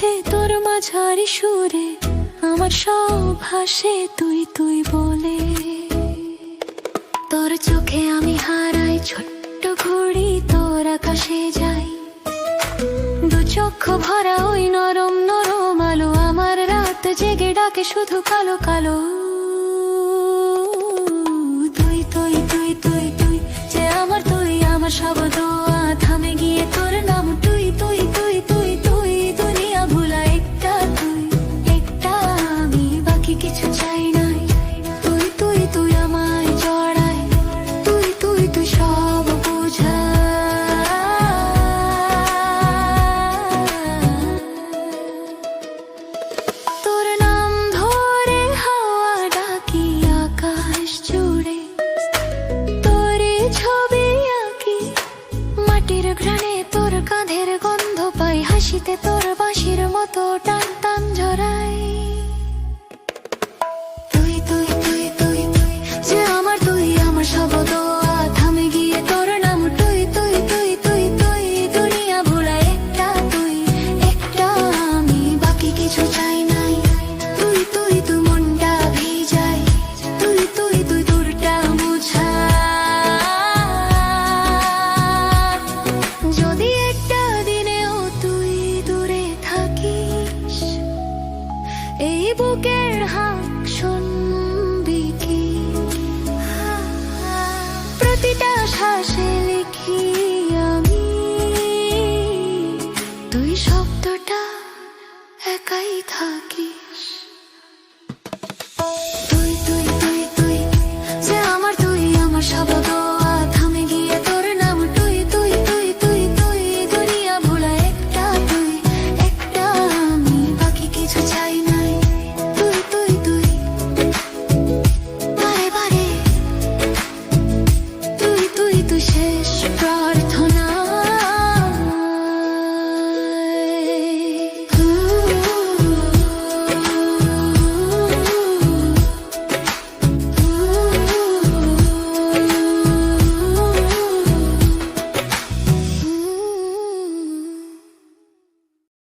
কাছে তোর মাঝারি সুরে আমার সব ভাসে তুই তুই বলে। তোর চোখে আমি হারাই ছোট্ট ঘুড়ি, তোর আকাশে যাই দু চক্ষু ভরা ওই নরম নরম আলো। আমার রাত জেগে ডাকে শুধু কালো কালো। তুই তুই তুই তুই তুই যে আমার, তুই আমার সব দোয়া থামে গিয়ে তোর নাম। তুই তুই তুই তুই তুই দুনিয়া ভুলা একটা তুই, একটা আমি, বাকি কিছু চাই নাই। তুই তুই তুই আমায় জড়ায়, তুই তুই তুই সব বোঝা। তোর নাম ধরে হাওয়া ডাকি আকাশ জুড়ে, তোরই ছবি আঁকি মাটির ঘ্রাণে। তোর কাঁধের গন্ধ পাই, হাসিতে তোর বাঁশির মতো টান টান ঝরাই। তুই তুই তুই তুই তুই যে আমার, তুই আমার সব দোয়া থামে গিয়ে তোর নাম। তুই তুই তুই তুই তুই দুনিয়া ভোলা একটা তুই, একটা আমি, বাকি কিছু চাই নাই। তুই তুই তুই মনটা ভিজাই, তুই তুই তুই দূরটা মুছা। যদি একটা দিনেও তুই দূরে থাকিস, এই বুকের হাক শুনবি কি? প্রতিটা শ্বাসে লিখি আমি তুই শব্দটা, একাই থাকি।